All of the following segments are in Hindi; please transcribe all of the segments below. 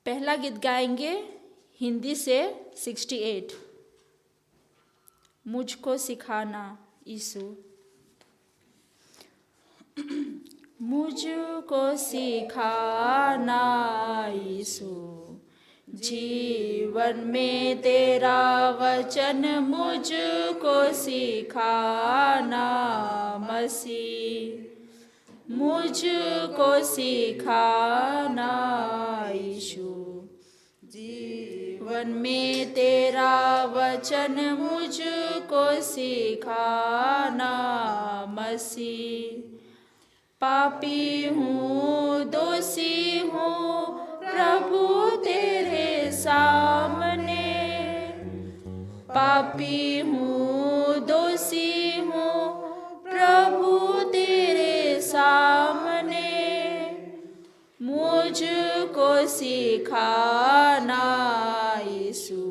पहला गीत गाएंगे हिंदी से 68। मुझको सिखाना यीशु। मुझको सिखाना यीशु, जीवन में तेरा वचन मुझको सिखाना मसीह। मुझको सिखाना यीशु, जीवन में तेरा वचन मुझको सिखाना मसीह। पापी हूँ दोषी हूँ प्रभु तेरे सामने। पापी हूँ दोषी हूँ प्रभु तेरे सामने। मुझको सिखाना यीशु,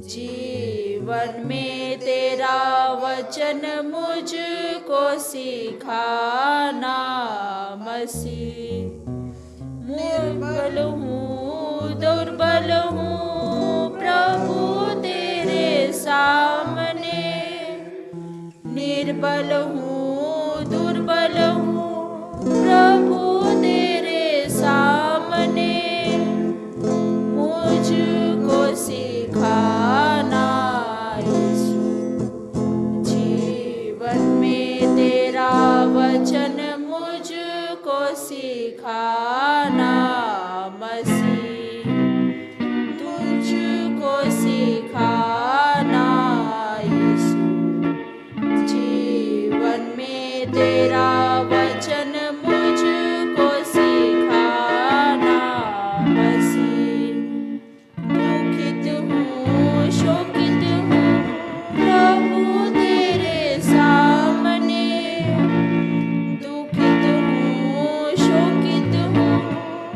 जीवन में तेरा वचन मुझको सिखाना मसीह। निर्बल हूँ दुर्बल हूँ प्रभु तेरे सामने। निर्बल हूँ दुर्बल हूँ प्रभु तेरे सामने। मुझको सिखाना यीशु, जीवन में तेरा वचन मुझको सिखाना मसीह। तुझको सिखाना यीशु, जीवन में तेरा वचन मुझको सिखाना मसीह। दुखित हूँ शोकित हूँ प्रभु तेरे सामने। दुखित हूँ शोकित हूँ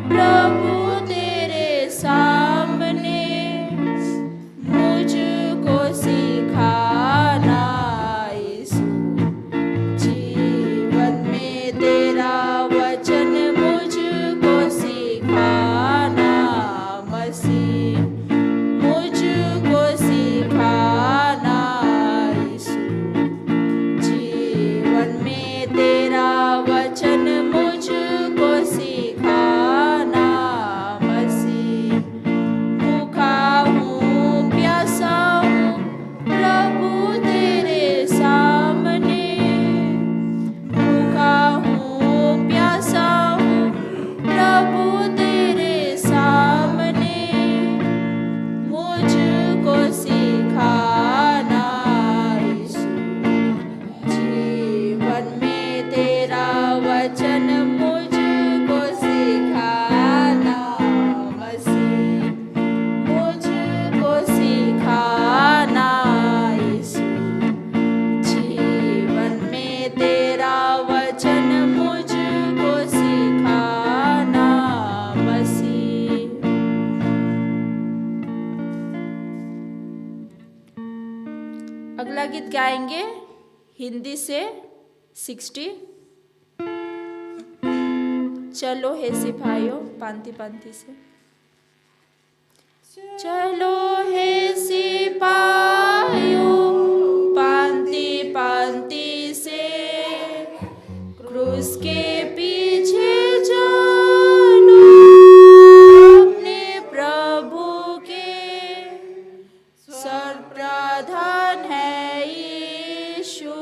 प्रभु तेरे सामने। मुझको सिखाना यीशु, जीवन में तेरा वचन मुझको सिखाना मसीह। मुझको सिखाना यीशु, जीवन में तेरा वचन मुझको सिखाना मसीह। भूखा हूँ प्यासा हूँ प्रभु तेरे सामने। भूखा हूँ प्यासा हूँ प्रभु तेरे सामने। मुझको सिखाना यीशु, जीवन में तेरा वचन मुझको सिखाना मसीह। मुझको सिखाना यीशु, जीवन में तेरा वचन मुझको सिखाना मसीह। अगला गीत गाएंगे हिंदी से 60। चलो हे सिपाहियों, पांति पांति से। चलो हे सिपाहियों पांति पांति से, क्रूस के पीछे चलो अपने प्रभु के। सर्वप्रधान है यीशु,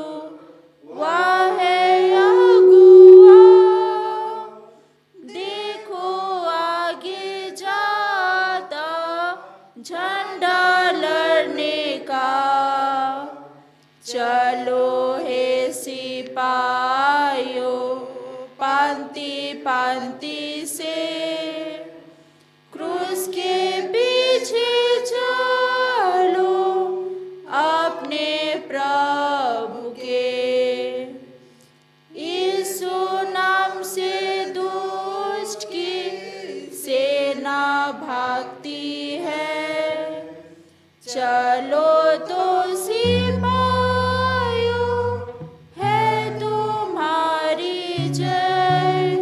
वह है अगुआ। देखो आगे जाता झंडा लड़ने का। चलो हे सिपाहियों पांति पांति से, क्रूस के पीछे चलो अपने प्रभु के। यीशु नाम से दुष्ट की सेना भागती है। चलो तो सिपाहियों है तुम्हारी जय।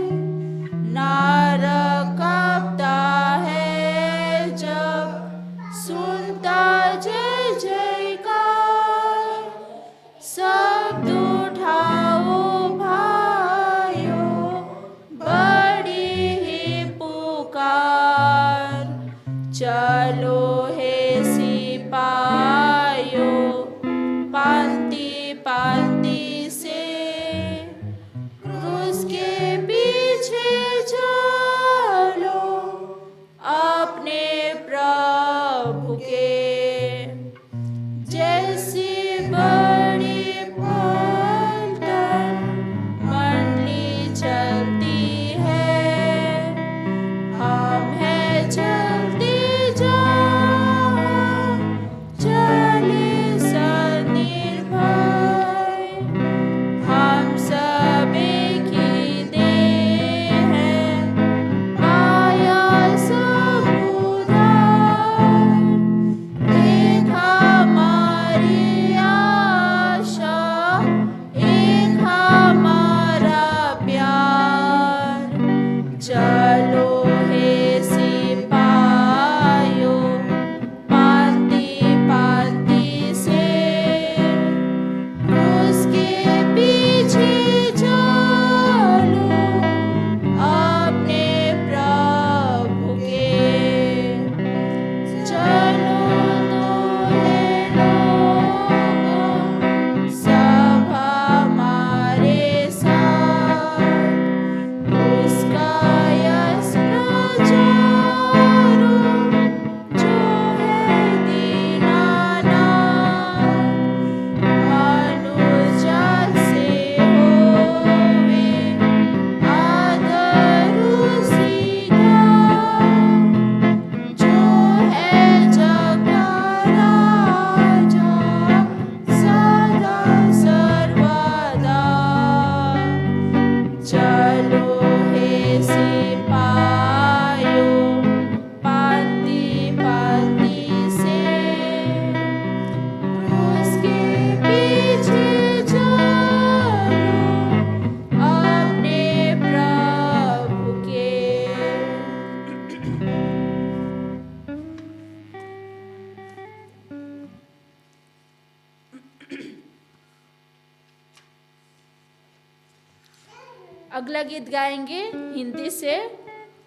अगला गीत गाएंगे हिंदी से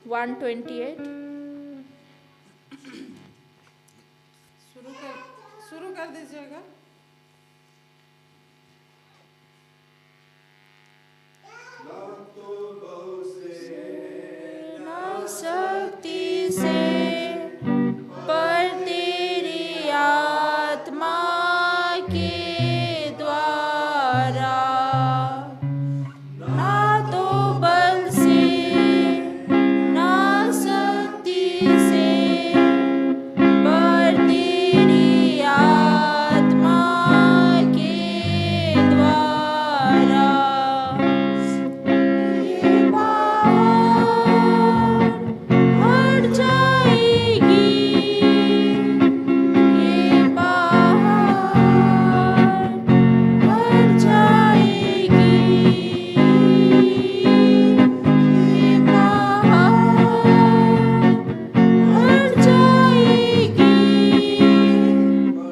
128। शुरू कर दीजिएगा। शक्ति से पर तेरी आत्मा के द्वारा, ना तो बल से ना शक्ति से, पर तेरी आत्मा के द्वारा। ये हट जाएगी, ये हट जाएगी, ये हट जाएगी,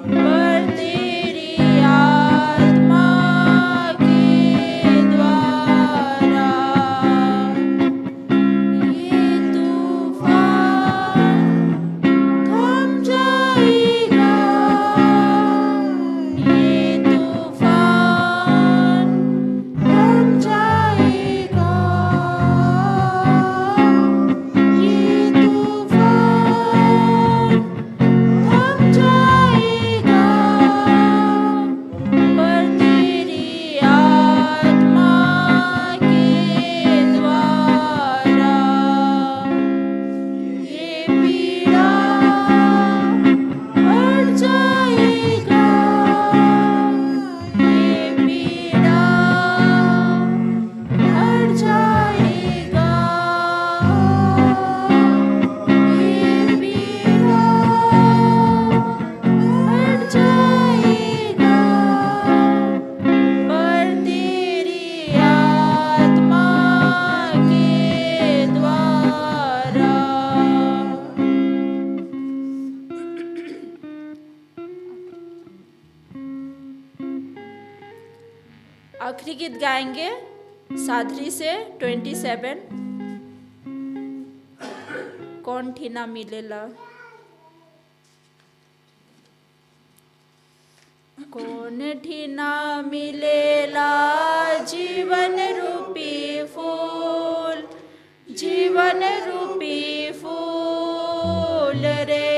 पर तेरी आत्मा के द्वारा। ये तूफान थम जाएगा, ये तूफान थम जाएगा, ये तूफान थम जाएगा, पर तेरी आत्मा के द्वारा। ये पीड़ा हट जाएगा, ये पीड़ा हट जाएगा, ये पीड़ा हट जाएगा, पर तेरी आत्मा के द्वारा। आखिरी गीत गाएंगे सादरी से 27। कौन ठीना मिलेला। कौन ठीना मिलेला जीवन रूपी फूल, जीवन रूपी फूल रे।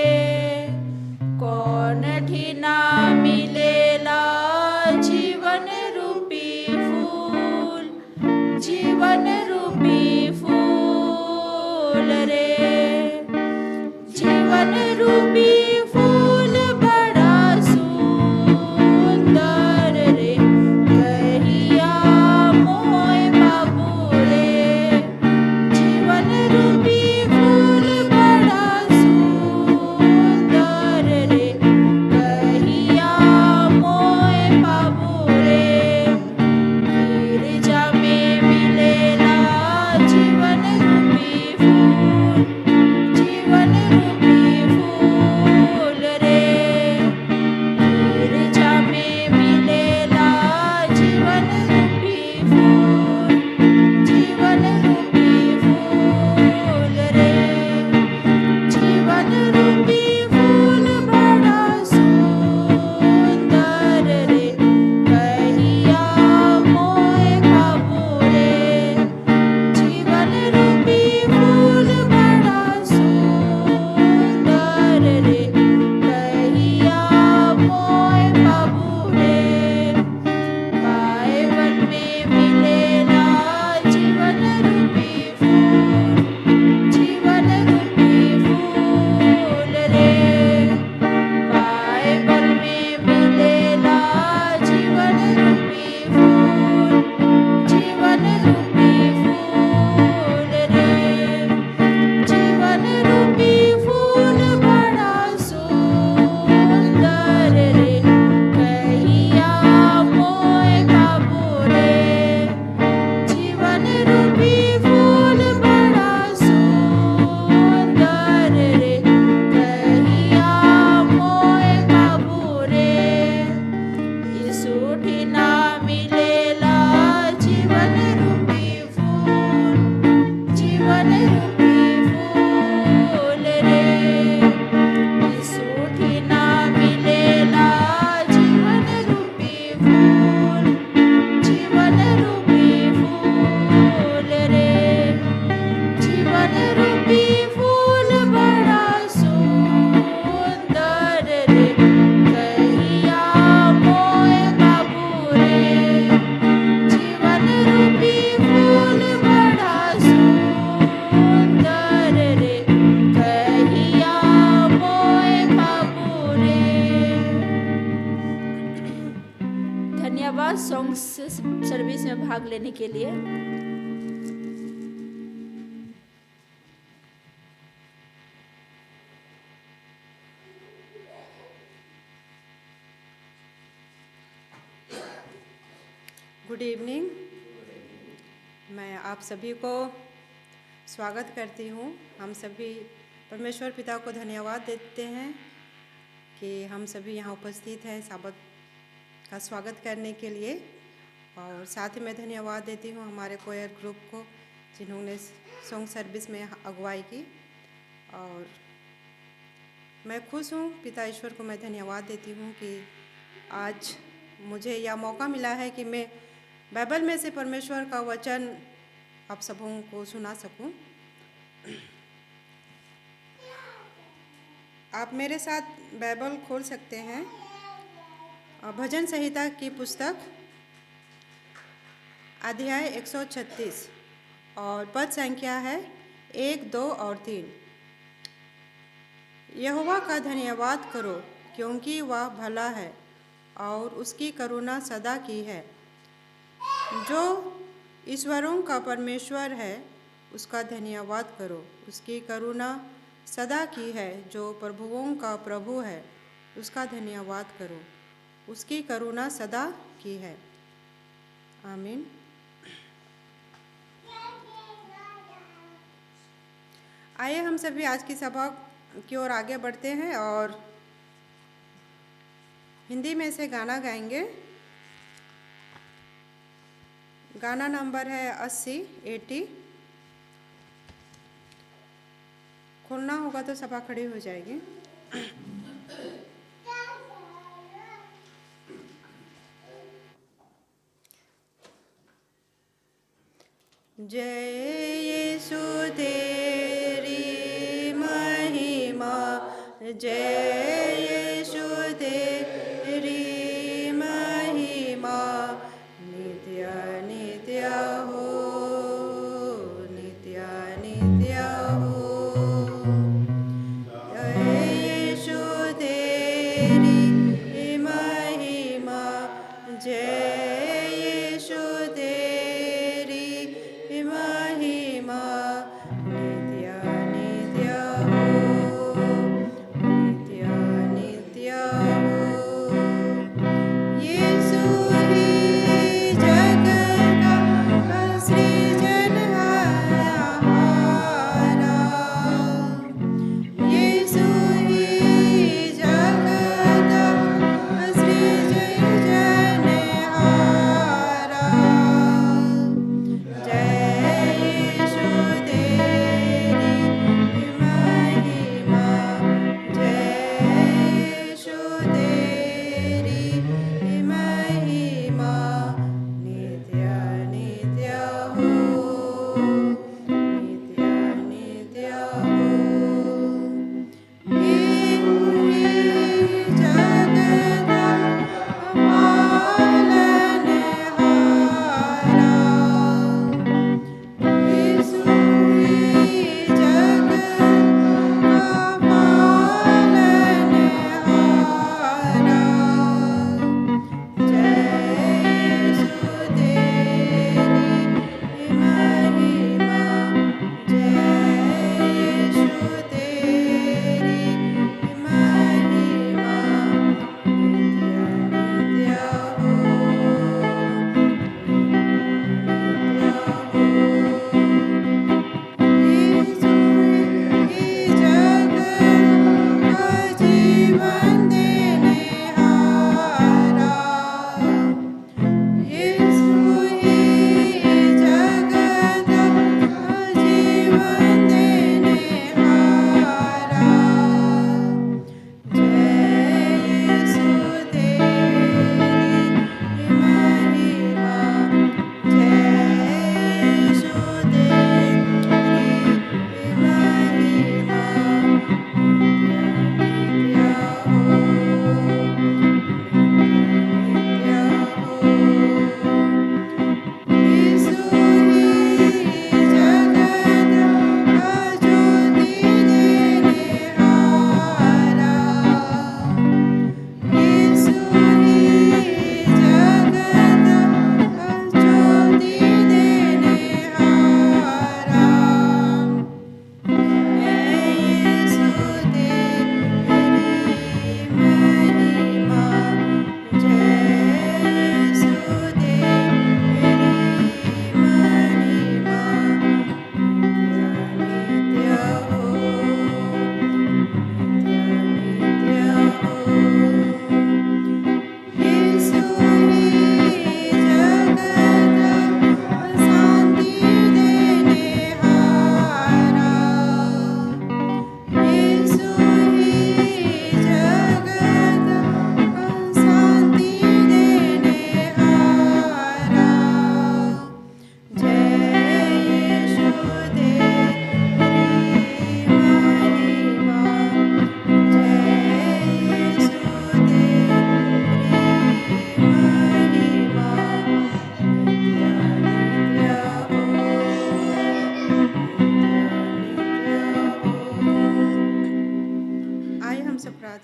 कौन ठीना मिलेला जीवन रूपी फूल, जीवन रूपी फूल रे। जीवन रूपी फूल बड़ा सुंदर रे, कहिया मोय बाबू रे। जीवन रूपी फूल बड़ा सुंदर रे, कहिया मोय बाबू रे। गिरजा में मिलेला जीवन रूपी फूल, जीवन रूपी फूल रे। गिरजा में मिलेला जीवन रूपी फूल, जीवन रूपी फूल रे। जीवन रूपी फूल बड़ा सुंदर रे, कहिया मोय बाबू रे। जीवन रूपी फूल धन्यवाद सॉन्ग सर्विस में भाग लेने के लिए। Good evening. मैं आप सभी को स्वागत करती हूँ। हम सभी परमेश्वर पिता को धन्यवाद देते हैं कि हम सभी यहाँ उपस्थित हैं साबत का स्वागत करने के लिए। और साथ ही मैं धन्यवाद देती हूँ हमारे कोयर ग्रुप को जिन्होंने सॉन्ग सर्विस में अगुवाई की। और मैं खुश हूँ, पिता ईश्वर को मैं धन्यवाद देती हूँ कि आज मुझे यह मौका मिला है कि मैं बाइबल में से परमेश्वर का वचन आप सबों को सुना सकूं। आप मेरे साथ बाइबल खोल सकते हैं भजन संहिता की पुस्तक अध्याय 136 और पद संख्या है 1, 2 और 3। यहोवा का धन्यवाद करो क्योंकि वह भला है और उसकी करुणा सदा की है। जो ईश्वरों का परमेश्वर है उसका धन्यवाद करो, उसकी करुणा सदा की है। जो प्रभुओं का प्रभु है उसका धन्यवाद करो, उसकी करुणा सदा की है। आमीन। आइए हम सभी आज की सभा की ओर आगे बढ़ते हैं और हिंदी में से गाना गाएंगे। गाना नंबर है 80। खोलना होगा तो सभा खड़ी हो जाएगी। जय यीशु तेरी महिमा, जय यीशु तेरी महिमा नित्य नित्य हो, नित्य नित्य हो। जय यीशु तेरी महिमा, जय यीशु तेरी महिमा नित्य नित्य हो, नित्य नित्य हो। यीशु ही जगत का सृजनहारा, यीशु ही जगत का सृजनहारा। जय यीशु तेरी महिमा, जय यीशु तेरी महिमा नित्य नित्य हो, नित्य नित्य हो। जगत पालनहारा, यीशु ही जगत का पालनहारा। जय यीशु तेरी महिमा, जय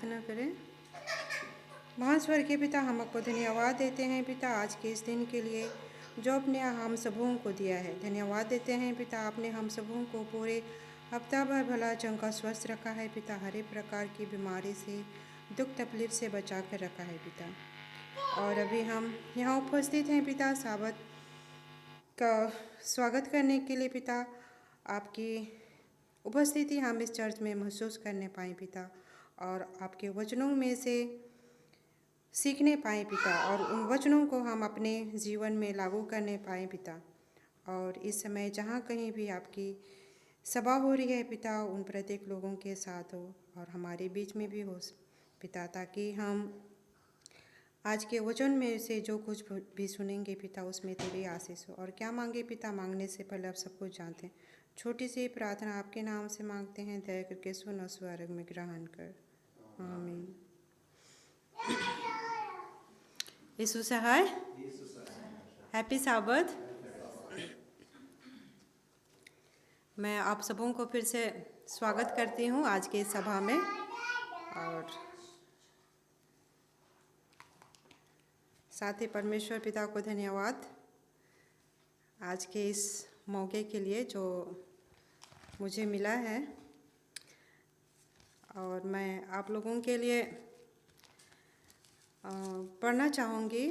प्रार्थना करें। महान स्वर्गीय पिता, हम आपको धन्यवाद देते हैं पिता आज के इस दिन के लिए जो अपने हम सबों को दिया है। धन्यवाद देते हैं पिता, आपने हम सबों को पूरे हफ्ता भर भला चंगा स्वस्थ रखा है पिता। हर एक प्रकार की बीमारी से, दुख तकलीफ से बचा कर रखा है पिता। और अभी हम यहाँ उपस्थित हैं पिता साबत का स्वागत करने के लिए पिता। आपकी उपस्थिति हम इस चर्च में महसूस करने पाएँ पिता, और आपके वचनों में से सीखने पाएँ पिता, और उन वचनों को हम अपने जीवन में लागू करने पाएँ पिता। और इस समय जहाँ कहीं भी आपकी सभा हो रही है पिता, उन प्रत्येक लोगों के साथ हो और हमारे बीच में भी हो पिता, ताकि हम आज के वचन में से जो कुछ भी सुनेंगे पिता, उसमें तेरी आशीष हो। और क्या मांगे पिता, मांगने से पहले आप सब कुछ जानते हैं। छोटी सी प्रार्थना आपके नाम से मांगते हैं, दया करके सुन और स्वर्ग में ग्रहण कर। आमीन। यीशु सहाय, हैप्पी साबत। मैं आप सबों को फिर से स्वागत करती हूँ आज के सभा में, और साथ ही परमेश्वर पिता को धन्यवाद आज के इस मौके के लिए जो मुझे मिला है। और मैं आप लोगों के लिए पढ़ना चाहूँगी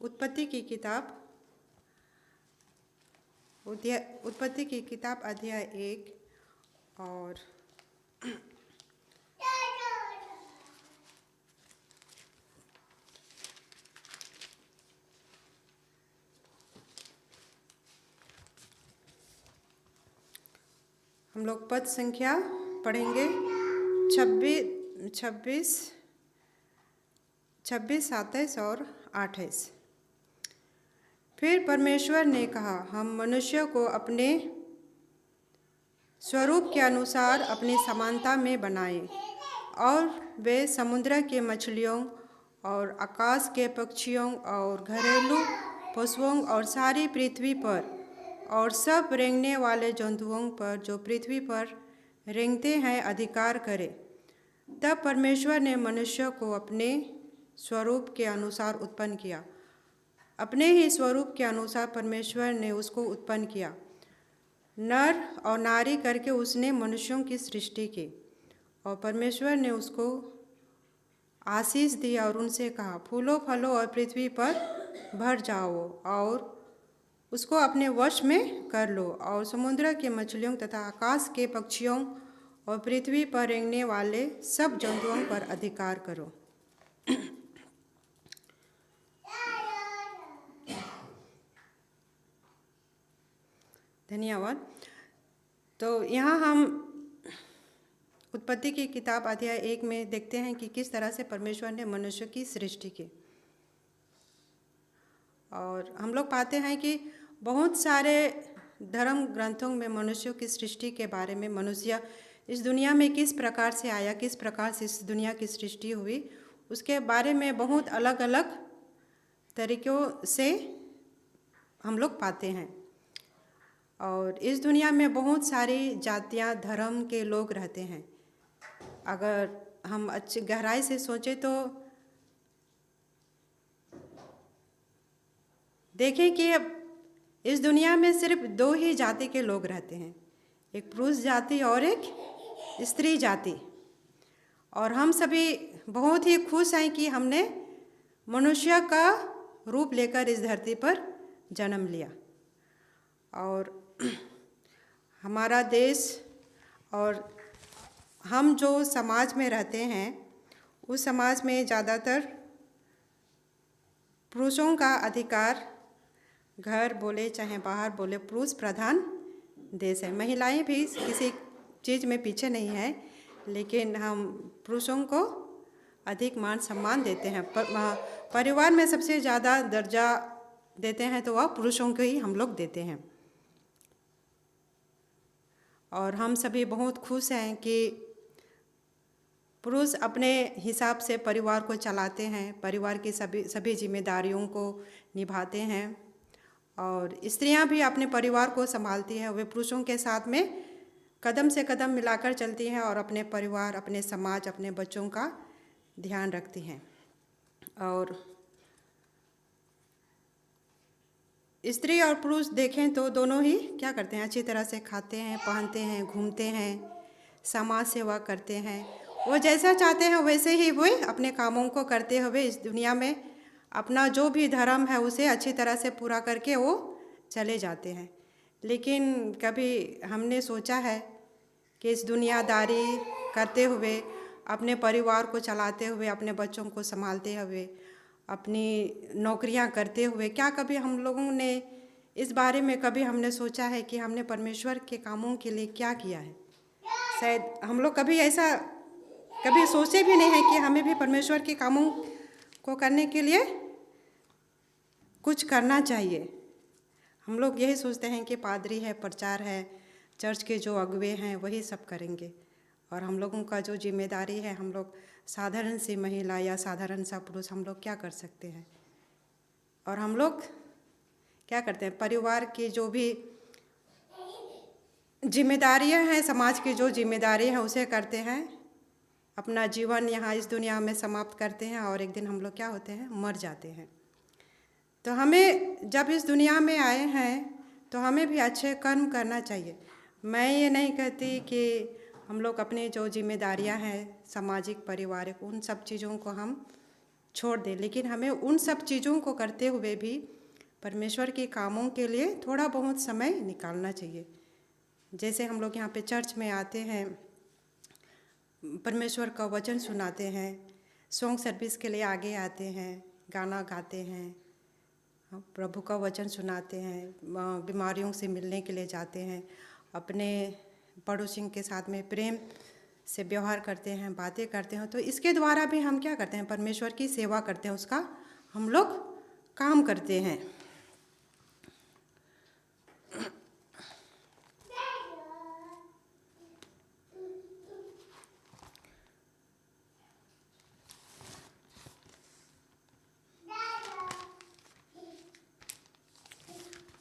उत्पत्ति की किताब, उत्पत्ति की किताब अध्याय 1 और हम लोग पद संख्या पढ़ेंगे 26, 27 और 28। फिर परमेश्वर ने कहा, हम मनुष्य को अपने स्वरूप के अनुसार अपनी समानता में बनाएं, और वे समुद्र के मछलियों और आकाश के पक्षियों और घरेलू पशुओं और सारी पृथ्वी पर और सब रेंगने वाले जंतुओं पर जो पृथ्वी पर रेंगते हैं अधिकार करें। तब परमेश्वर ने मनुष्य को अपने स्वरूप के अनुसार उत्पन्न किया, अपने ही स्वरूप के अनुसार परमेश्वर ने उसको उत्पन्न किया, नर और नारी करके उसने मनुष्यों की सृष्टि की। और परमेश्वर ने उसको आशीष दिया और उनसे कहा, फूलो फलो और पृथ्वी पर भर जाओ और उसको अपने वश में कर लो, और समुद्र के मछलियों तथा आकाश के पक्षियों और पृथ्वी पर रेंगने वाले सब जंतुओं पर अधिकार करो। धन्यवाद। तो यहाँ हम उत्पत्ति की किताब अध्याय 1 में देखते हैं कि किस तरह से परमेश्वर ने मनुष्य की सृष्टि की। और हम लोग पाते हैं कि बहुत सारे धर्म ग्रंथों में मनुष्यों की सृष्टि के बारे में, मनुष्य इस दुनिया में किस प्रकार से आया, किस प्रकार से इस दुनिया की सृष्टि हुई, उसके बारे में बहुत अलग अलग तरीक़ों से हम लोग पाते हैं। और इस दुनिया में बहुत सारी जातियाँ, धर्म के लोग रहते हैं। अगर हम अच्छी गहराई से सोचें तो देखें कि अब इस दुनिया में सिर्फ 2 ही जाति के लोग रहते हैं, एक पुरुष जाति और एक स्त्री जाति। और हम सभी बहुत ही खुश हैं कि हमने मनुष्य का रूप लेकर इस धरती पर जन्म लिया। और हमारा देश और हम जो समाज में रहते हैं, उस समाज में ज़्यादातर पुरुषों का अधिकार, घर बोले चाहे बाहर बोले, पुरुष प्रधान देश है। महिलाएं भी किसी चीज़ में पीछे नहीं है, लेकिन हम पुरुषों को अधिक मान सम्मान देते हैं। परिवार में सबसे ज़्यादा दर्जा देते हैं तो वह पुरुषों को ही हम लोग देते हैं। और हम सभी बहुत खुश हैं कि पुरुष अपने हिसाब से परिवार को चलाते हैं, परिवार की सभी जिम्मेदारियों को निभाते हैं। और स्त्रियां भी अपने परिवार को संभालती हैं। वे पुरुषों के साथ में कदम से कदम मिलाकर चलती हैं और अपने परिवार, अपने समाज, अपने बच्चों का ध्यान रखती हैं। और स्त्री और पुरुष देखें तो दोनों ही क्या करते हैं, अच्छी तरह से खाते हैं, पहनते हैं, घूमते हैं, समाज सेवा करते हैं। वो जैसा चाहते हैं वैसे ही वे अपने कामों को करते हुए इस दुनिया में अपना जो भी धर्म है उसे अच्छी तरह से पूरा करके वो चले जाते हैं। लेकिन कभी हमने सोचा है कि इस दुनियादारी करते हुए, अपने परिवार को चलाते हुए, अपने बच्चों को संभालते हुए, अपनी नौकरियां करते हुए, क्या कभी हम लोगों ने इस बारे में कभी हमने सोचा है कि हमने परमेश्वर के कामों के लिए क्या किया है? शायद हम लोग कभी ऐसा कभी सोचे भी नहीं है कि हमें भी परमेश्वर के कामों को करने के लिए कुछ करना चाहिए। हम लोग यही सोचते हैं कि पादरी है, प्रचार है, चर्च के जो अगुवे हैं वही सब करेंगे, और हम लोगों का जो जिम्मेदारी है, हम लोग साधारण सी महिला या साधारण सा पुरुष हम लोग क्या कर सकते हैं? और हम लोग क्या करते हैं, परिवार की जो भी जिम्मेदारियां हैं, समाज की जो जिम्मेदारी है उसे करते हैं, अपना जीवन यहाँ इस दुनिया में समाप्त करते हैं और एक दिन हम लोग क्या होते हैं, मर जाते हैं। तो हमें जब इस दुनिया में आए हैं तो हमें भी अच्छे कर्म करना चाहिए। मैं ये नहीं कहती कि हम लोग अपनी जो जिम्मेदारियां हैं, सामाजिक, पारिवारिक, उन सब चीज़ों को हम छोड़ दें, लेकिन हमें उन सब चीज़ों को करते हुए भी परमेश्वर के कामों के लिए थोड़ा बहुत समय निकालना चाहिए। जैसे हम लोग यहाँ पे चर्च में आते हैं, परमेश्वर का वचन सुनाते हैं, सॉन्ग सर्विस के लिए आगे आते हैं, गाना गाते हैं, प्रभु का वचन सुनाते हैं, बीमारियों से मिलने के लिए जाते हैं, अपने पड़ोसियों के साथ में प्रेम से व्यवहार करते हैं, बातें करते हैं। तो इसके द्वारा भी हम क्या करते हैं, परमेश्वर की सेवा करते हैं, उसका हम लोग काम करते हैं।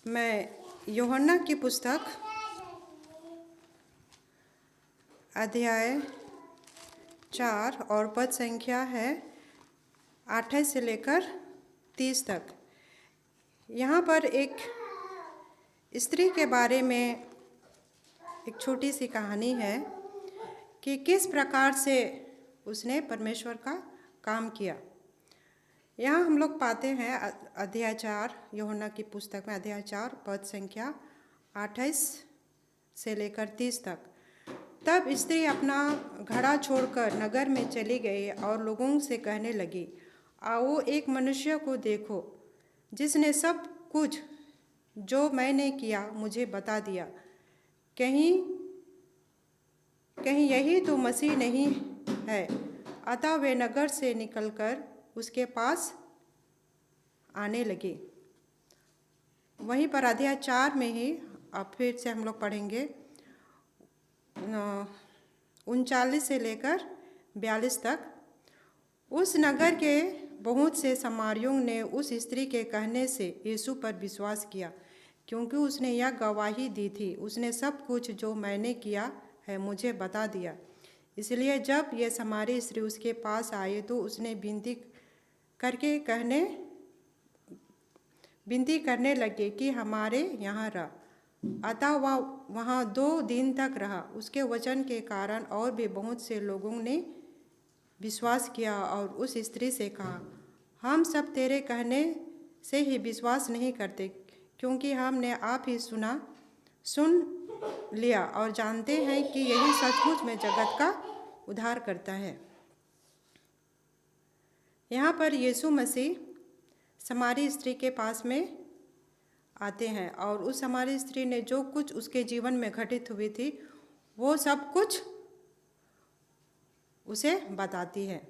मैं यूहन्ना की पुस्तक अध्याय 4 और पद संख्या है 28 से लेकर 30 तक। यहाँ पर एक स्त्री के बारे में एक छोटी सी कहानी है कि किस प्रकार से उसने परमेश्वर का काम किया। यहाँ हम लोग पाते हैं अध्याय 4, यूहन्ना की पुस्तक में अध्याय 4 पद संख्या 28 से लेकर 30 तक। तब स्त्री अपना घड़ा छोड़कर नगर में चली गई और लोगों से कहने लगी, आओ एक मनुष्य को देखो जिसने सब कुछ जो मैंने किया मुझे बता दिया। कहीं कहीं यही तो मसीह नहीं है। अतः वे नगर से निकलकर उसके पास आने लगे। वहीं पर अध्याय 4 में ही अब फिर से हम लोग पढ़ेंगे 39 से लेकर 42 तक। उस नगर के बहुत से सामरियों ने उस स्त्री के कहने से यीशु पर विश्वास किया, क्योंकि उसने यह गवाही दी थी, उसने सब कुछ जो मैंने किया है मुझे बता दिया। इसलिए जब यह सामरी स्त्री उसके पास आए तो उसने विनती करने लगे कि हमारे यहाँ रह। अतः वह वहाँ 2 दिन तक रहा। उसके वचन के कारण और भी बहुत से लोगों ने विश्वास किया और उस स्त्री से कहा, हम सब तेरे कहने से ही विश्वास नहीं करते, क्योंकि हमने आप ही सुन लिया और जानते हैं कि यही सचमुच में जगत का उद्धार करता है। यहाँ पर यीशु मसीह सामरी स्त्री के पास में आते हैं और उस सामरी स्त्री ने जो कुछ उसके जीवन में घटित हुई थी वो सब कुछ उसे बताती है।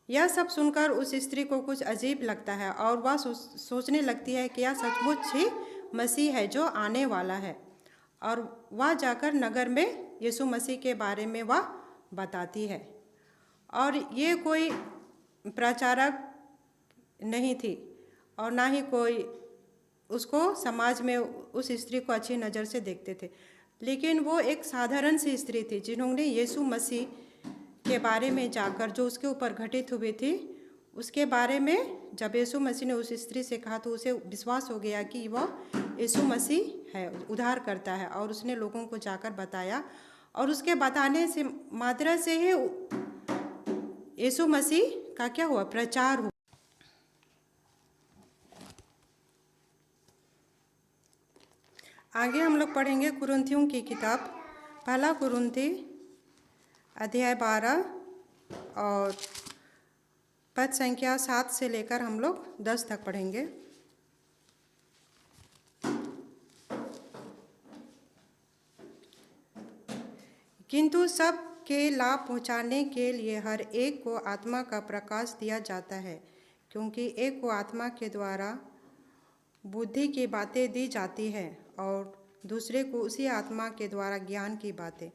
यह सब सुनकर उस स्त्री को कुछ अजीब लगता है और वह सोचने लगती है कि यह सचमुच ही मसीह है जो आने वाला है, और वह जाकर नगर में यीशु मसीह के बारे में वह बताती है। और ये कोई प्रचारक नहीं थी, और ना ही कोई उसको समाज में उस स्त्री को अच्छी नज़र से देखते थे। लेकिन वो एक साधारण सी स्त्री थी जिन्होंने यीशु मसीह के बारे में जाकर, जो उसके ऊपर घटित हुई थी उसके बारे में जब यीशु मसीह ने उस स्त्री से कहा तो उसे विश्वास हो गया कि वह यीशु मसीह है, उद्धार करता है। और उसने लोगों को जाकर बताया और उसके बताने से मात्रा से ही यीशु मसीह का क्या हुआ, प्रचार हुआ। आगे हम लोग पढ़ेंगे कुरिन्थियों की किताब, पहला कुरिन्थी अध्याय 12 और पद संख्या 7 से लेकर हम लोग 10 तक पढ़ेंगे। किंतु सब के लाभ पहुँचाने के लिए हर एक को आत्मा का प्रकाश दिया जाता है, क्योंकि एक को आत्मा के द्वारा बुद्धि की बातें दी जाती है और दूसरे को उसी आत्मा के द्वारा ज्ञान की बातें।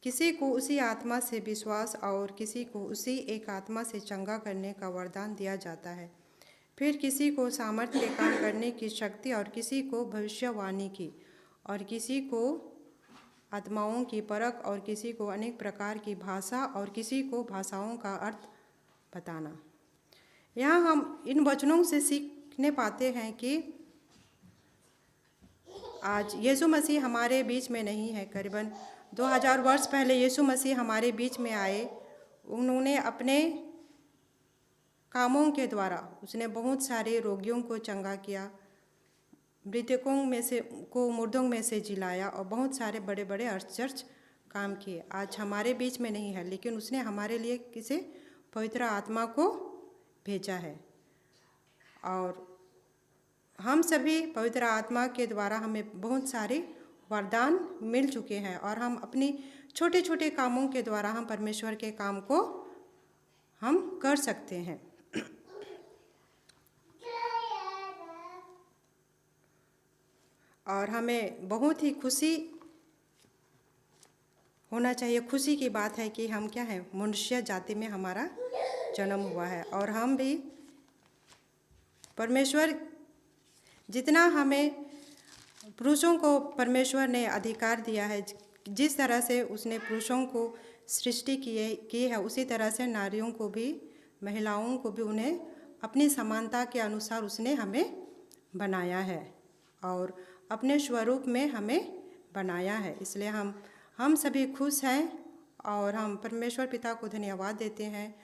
किसी को उसी आत्मा से विश्वास और किसी को उसी एक आत्मा से चंगा करने का वरदान दिया जाता है। फिर किसी को सामर्थ्य के काम करने की शक्ति और किसी को भविष्यवाणी की और किसी को आत्माओं की परख और किसी को अनेक प्रकार की भाषा और किसी को भाषाओं का अर्थ बताना। यहाँ हम इन वचनों से सीखने पाते हैं कि आज यीशु मसीह हमारे बीच में नहीं है। करीबन 2000 वर्ष पहले यीशु मसीह हमारे बीच में आए। उन्होंने अपने कामों के द्वारा उसने बहुत सारे रोगियों को चंगा किया, मृतकों में से को मुर्दों में से जिलाया और बहुत सारे बड़े बड़े आश्चर्य काम किए। आज हमारे बीच में नहीं है, लेकिन उसने हमारे लिए किसे, पवित्र आत्मा को भेजा है। और हम सभी पवित्र आत्मा के द्वारा हमें बहुत सारे वरदान मिल चुके हैं और हम अपनी छोटे छोटे कामों के द्वारा हम परमेश्वर के काम को हम कर सकते हैं। और हमें बहुत ही खुशी होना चाहिए। खुशी की बात है कि हम क्या है, मनुष्य जाति में हमारा जन्म हुआ है और हम भी परमेश्वर जितना हमें पुरुषों को परमेश्वर ने अधिकार दिया है, जिस तरह से उसने पुरुषों को सृष्टि की है उसी तरह से नारियों को भी, महिलाओं को भी उन्हें अपनी समानता के अनुसार उसने हमें बनाया है और अपने स्वरूप में हमें बनाया है। इसलिए हम सभी खुश हैं और हम परमेश्वर पिता को धन्यवाद देते हैं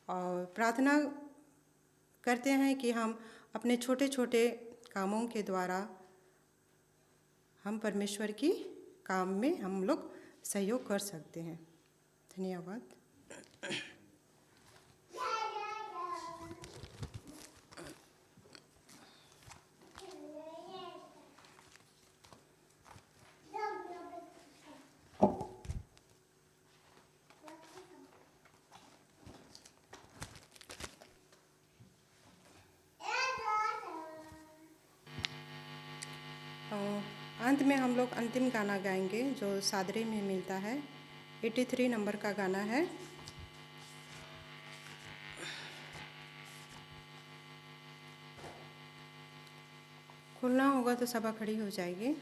और प्रार्थना करते हैं कि हम अपने छोटे छोटे कामों के द्वारा हम परमेश्वर की काम में हम लोग सहयोग कर सकते हैं। धन्यवाद। अंत में हम लोग अंतिम गाना गाएंगे जो सादरे में मिलता है। 83 नंबर का गाना है। खुलना होगा तो सभा खड़ी हो जाएगी।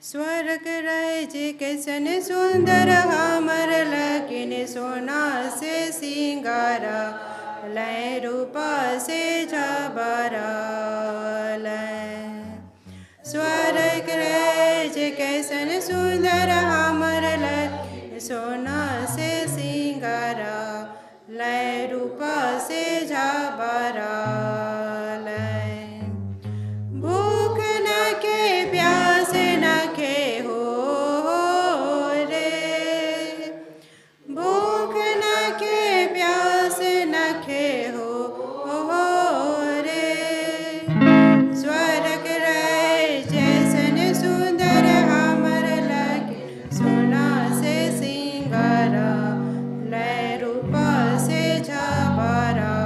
स्वर्ग राज्य कैसन सुंदर हमर लगिन सोना से सिंगारा लय रूपा से झबरा लय। स्वर्ग राज्य कैसन सुंदर हमर लगिन सोना से सिंगारा लय रूपा से झबरा लय। भूख न के प्यास न के हो रे, भूख न के प्यास न के हो रे। स्वर्ग राज्य जैसन सुंदर हमर लगे सोना से सिंगारा लय रूपा से झबरा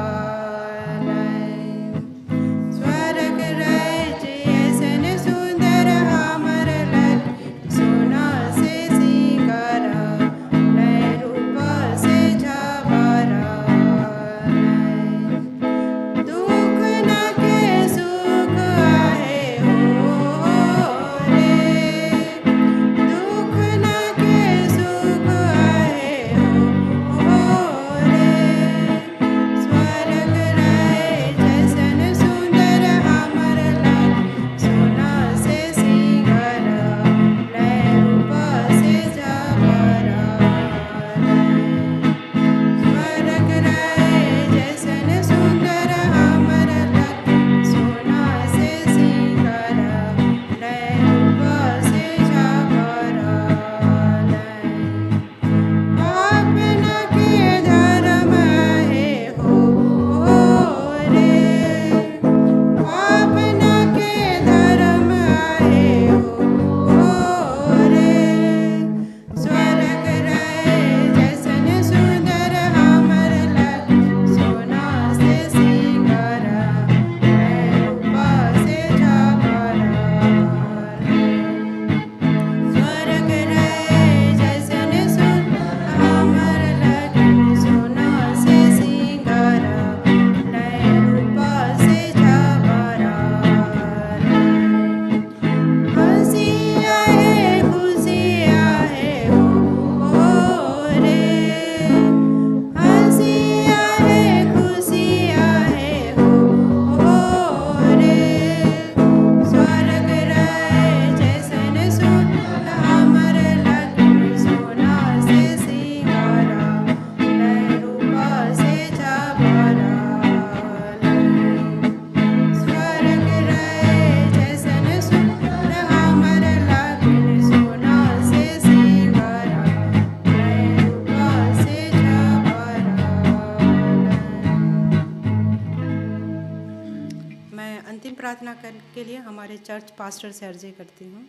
प्रार्थना के लिए हमारे चर्च पास्टर से अर्जी करती हूँ।